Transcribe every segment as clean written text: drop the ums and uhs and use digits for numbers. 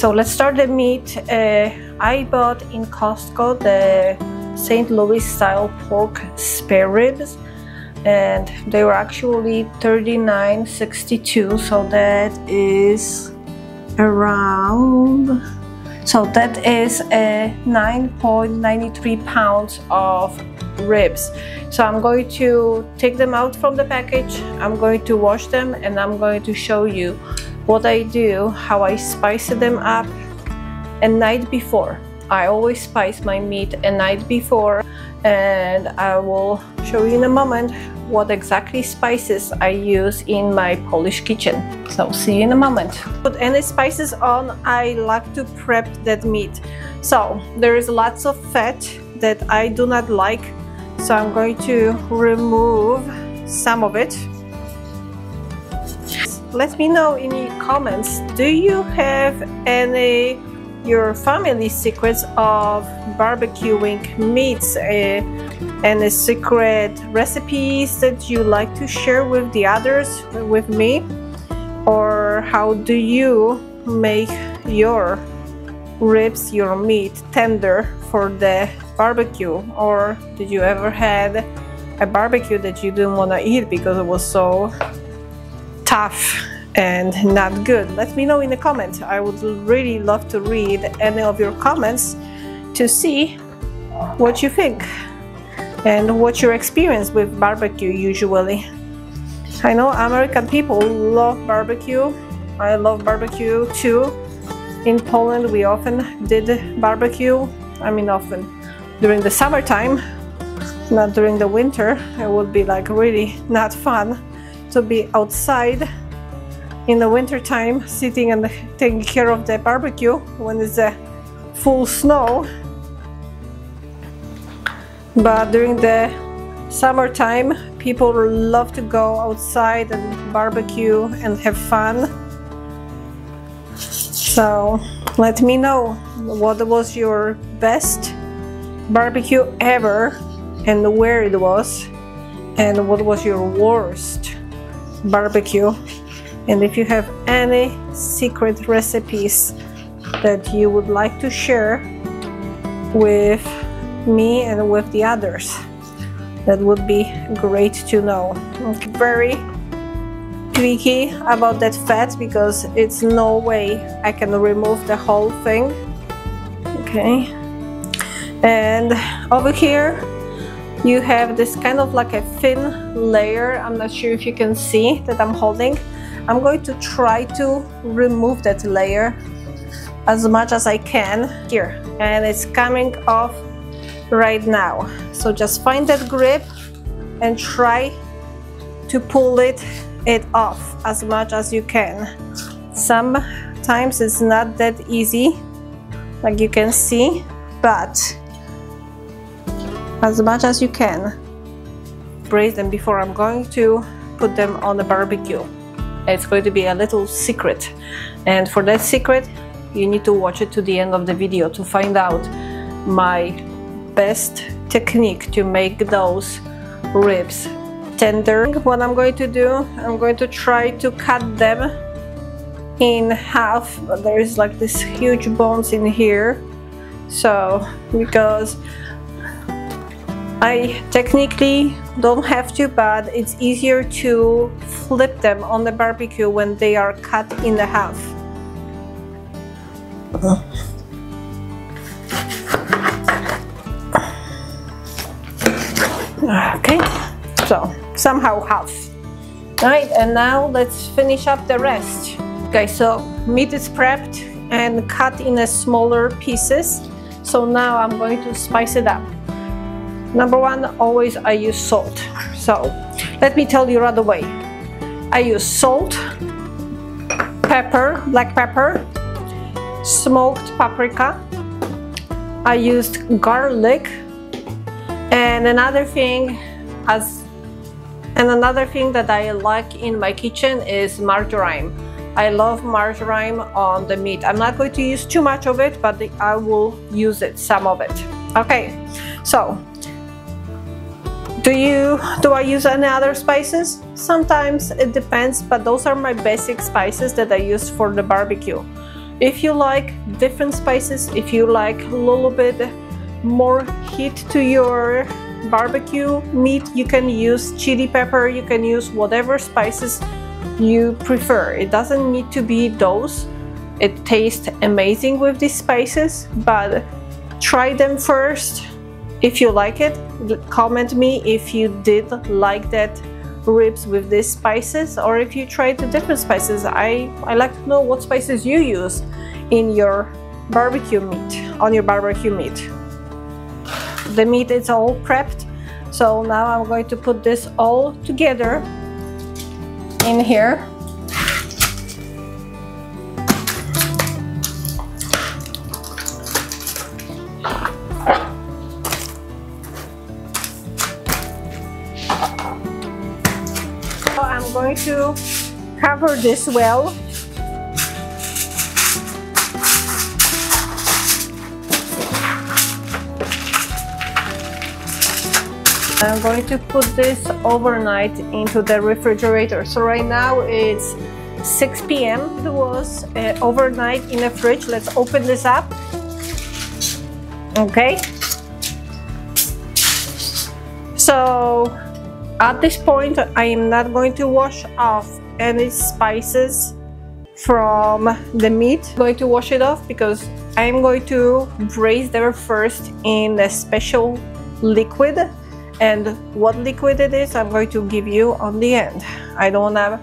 so let's start the meat. I bought in Costco the St. Louis style pork spare ribs, and they were actually $39.62, so that is around, so that is 9.93 pounds of ribs. So I'm going to take them out from the package, I'm going to wash them, and I'm going to show you what I do, how I spice them up a night before. I always spice my meat a night before, and I will show you in a moment what exactly spices I use in my Polish kitchen. So see you in a moment. Put any spices on, I like to prep that meat. So there is lots of fat that I do not like, so I'm going to remove some of it. Let me know in the comments, do you have any your family secrets of barbecuing meats, any secret recipes that you like to share with the others, with me? Or how do you make your ribs, your meat tender for the barbecue? Or did you ever had a barbecue that you didn't want to eat because it was so tough and not good? Let me know in the comments. I would really love to read any of your comments to see what you think and what your experience with barbecue usually. I know American people love barbecue. I love barbecue too. In Poland we often did barbecue. I mean often during the summertime, not during the winter. It would be like really not fun to be outside in the winter time, sitting and taking care of the barbecue when it's a full snow. But during the summertime, people love to go outside and barbecue and have fun. So let me know what was your best barbecue ever and where it was, and what was your worst barbecue. And if you have any secret recipes that you would like to share with me and with the others, that would be great to know. Okay. Very tricky about that fat because it's no way I can remove the whole thing. Okay, and over here you have this kind of like a thin layer. I'm not sure if you can see that I'm holding. I'm going to try to remove that layer as much as I can here, and it's coming off right now. So just find that grip and try to pull it off as much as you can. Sometimes it's not that easy, like you can see, but as much as you can. Braise them before I'm going to put them on the barbecue. It's going to be a little secret, and for that secret you need to watch it to the end of the video to find out my best technique to make those ribs tender. What I'm going to do, I'm going to try to cut them in half, but there is like this huge bones in here, so because I technically don't have to, but it's easier to flip them on the barbecue when they are cut in the half. Okay, so somehow half. Right, and now let's finish up the rest. Okay, so meat is prepped and cut in a smaller pieces. So now I'm going to spice it up. Number one, always I use salt. So let me tell you right away. I use salt, pepper, black pepper, smoked paprika. I used garlic, and another thing that I like in my kitchen is marjoram. I love marjoram on the meat. I'm not going to use too much of it, but I will use it, some of it. Okay, so do I use any other spices? Sometimes it depends, but those are my basic spices that I use for the barbecue. if you like different spices, if you like a little bit more heat to your barbecue meat, you can use chili pepper, you can use whatever spices you prefer. It doesn't need to be those. It tastes amazing with these spices, but try them first. If you like it, comment me if you did like that ribs with these spices, or if you tried the different spices. I like to know what spices you use in your barbecue meat, on your barbecue meat. The meat is all prepped, so now I'm going to put this all together in here. So I'm going to cover this well. I'm going to put this overnight into the refrigerator. So right now it's 6 p.m. It was overnight in the fridge. Let's open this up. Okay. So at this point, I am not going to wash off any spices from the meat. I'm going to wash it off because I'm going to braise them first in a special liquid. And what liquid it is, I'm going to give you on the end. I don't wanna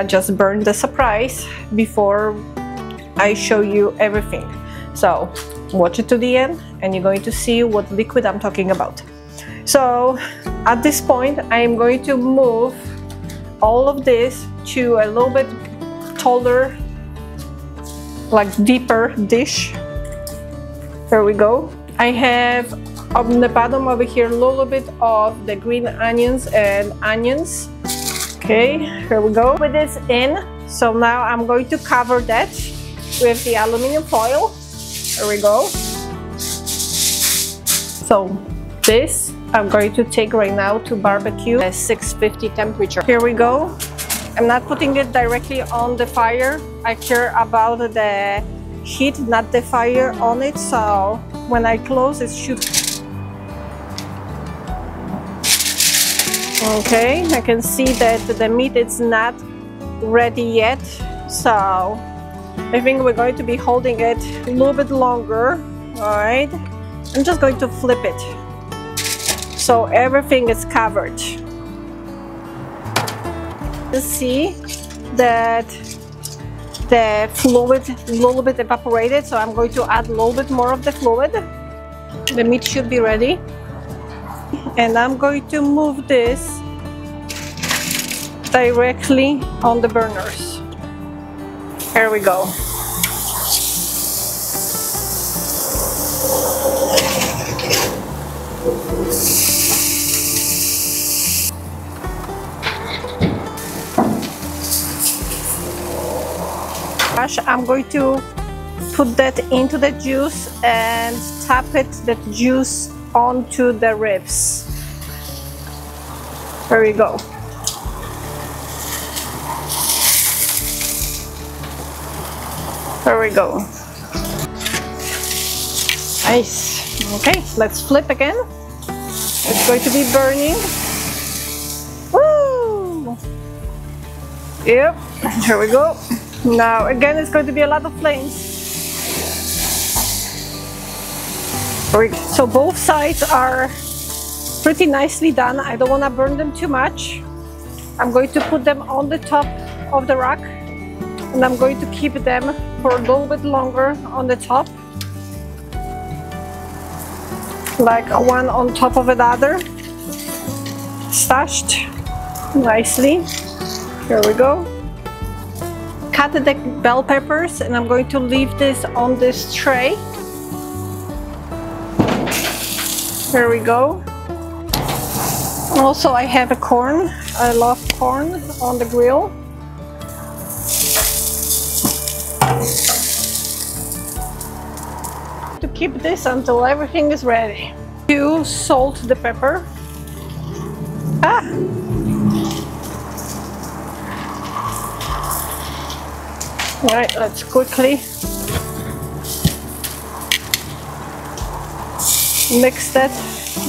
just burn the surprise before I show you everything. So watch it to the end and you're going to see what liquid I'm talking about. So at this point, I am going to move all of this to a little bit taller, like deeper dish. There we go. I have on the bottom over here a little bit of the green onions and onions. Okay, here we go with this in. So now I'm going to cover that with the aluminum foil. There we go. So this I'm going to take right now to barbecue at 650 temperature. Here we go. I'm not putting it directly on the fire. I care about the heat, not the fire on it. So when I close, it should. Okay, I can see that the meat is not ready yet, so I think we're going to be holding it a little bit longer. All right, I'm just going to flip it so everything is covered. You see that the fluid a little bit evaporated, so I'm going to add a little bit more of the fluid. The meat should be ready. And I'm going to move this directly on the burners. Here we go. I'm going to put that into the juice and tap it, the juice onto the ribs. There we go. There we go. Nice. Okay, let's flip again. It's going to be burning. Woo! Yep, here we go. Now again, it's going to be a lot of flames. So both sides are pretty nicely done. I don't want to burn them too much. I'm going to put them on the top of the rack and I'm going to keep them for a little bit longer on the top, like one on top of another, stashed nicely. Here we go. Cut the bell peppers and I'm going to leave this on this tray. There we go. Also, I have a corn. I love corn on the grill. To keep this until everything is ready. You salt the pepper. All right, let's quickly mix that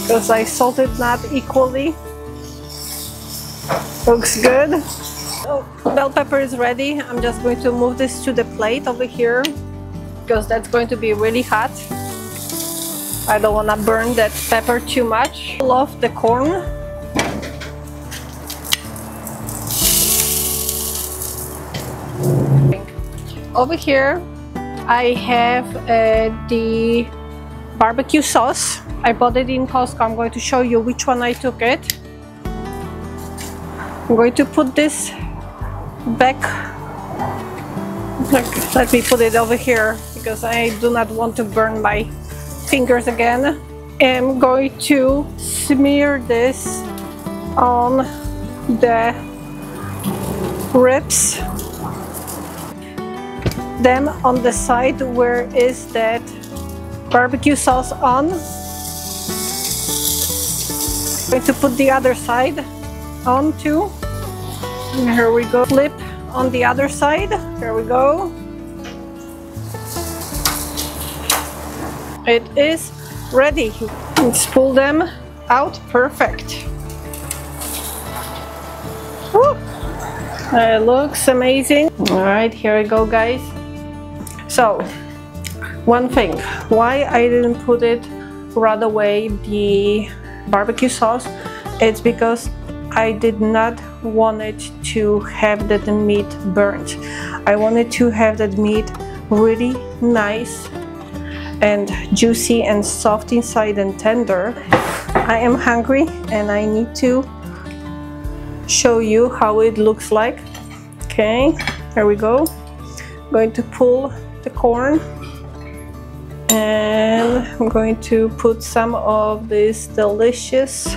because I salted not equally. Looks good. So bell pepper is ready. I'm just going to move this to the plate over here because that's going to be really hot. I don't want to burn that pepper too much. Pull off the corn. Over here I have the barbecue sauce. I bought it in Costco. I'm going to show you which one I took it. I'm going to put this back. Let me put it over here because I do not want to burn my fingers again. I'm going to smear this on the ribs. Then on the side where is that barbecue sauce on, I'm going to put the other side on too. And here we go. Flip on the other side. Here we go. It is ready. Let's pull them out. Perfect. Woo. It looks amazing. All right, here we go, guys. So, one thing, why I didn't put it right away, the barbecue sauce, it's because I did not want it to have that meat burnt. I wanted to have that meat really nice and juicy and soft inside and tender. I am hungry and I need to show you how it looks like. Okay, there we go. I'm going to pull the corn and I'm going to put some of these delicious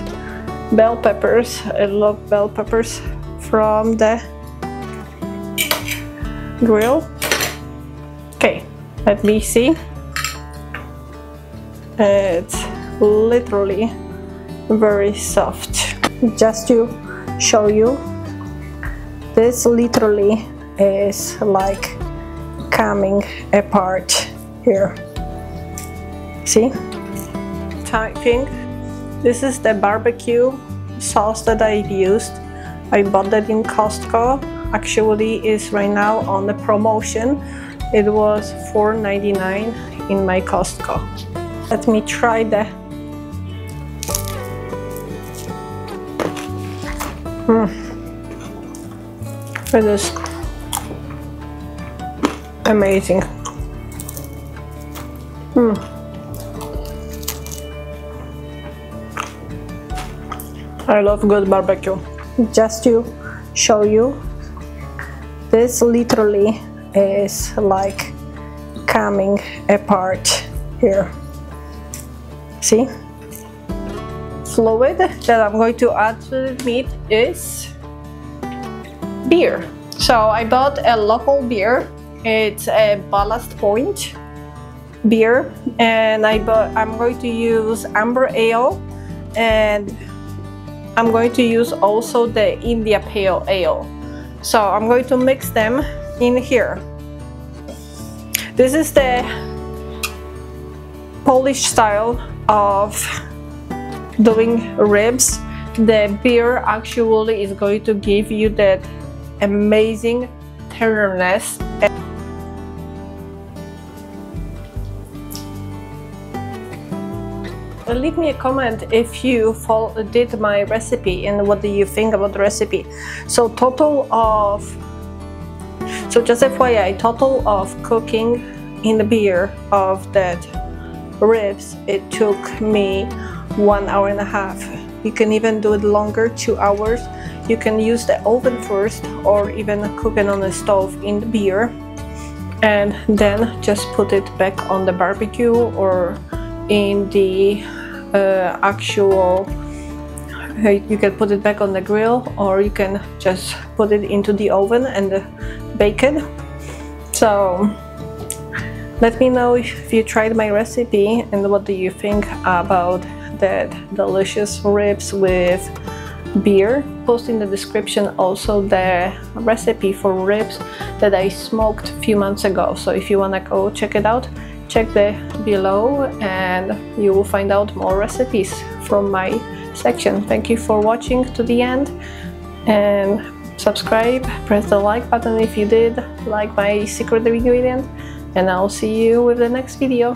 bell peppers. I love bell peppers from the grill. Okay, let me see. It's literally very soft. Just to show you, this literally is like coming apart here. See? Typing. This is the barbecue sauce that I've used. I bought that in Costco. Actually, is right now on the promotion. It was $4.99 in my Costco. Let me try that. It is amazing. I love good barbecue. Just to show you, this literally is like coming apart here. See? Fluid that I'm going to add to the meat is beer. So I bought a local beer. It's a Ballast Point beer, and I'm going to use amber ale, and I'm going to use also the India Pale Ale. So I'm going to mix them in here. This is the Polish style of doing ribs. The beer actually is going to give you that amazing tenderness. Leave me a comment if you did my recipe and what do you think about the recipe. So just FYI, total of cooking in the beer of that ribs, it took me 1.5 hours. You can even do it longer, 2 hours. You can use the oven first or even cook it on the stove in the beer and then just put it back on the barbecue or in the actual, you can put it back on the grill, or you can just put it into the oven and bake it. So let me know if you tried my recipe and what do you think about that delicious ribs with beer. Post in the description also the recipe for ribs that I smoked a few months ago, so if you wanna go check it out, check the below and you will find out more recipes from my section. Thank you for watching to the end, and subscribe, press the like button if you did like my secret ingredient, and I'll see you with the next video.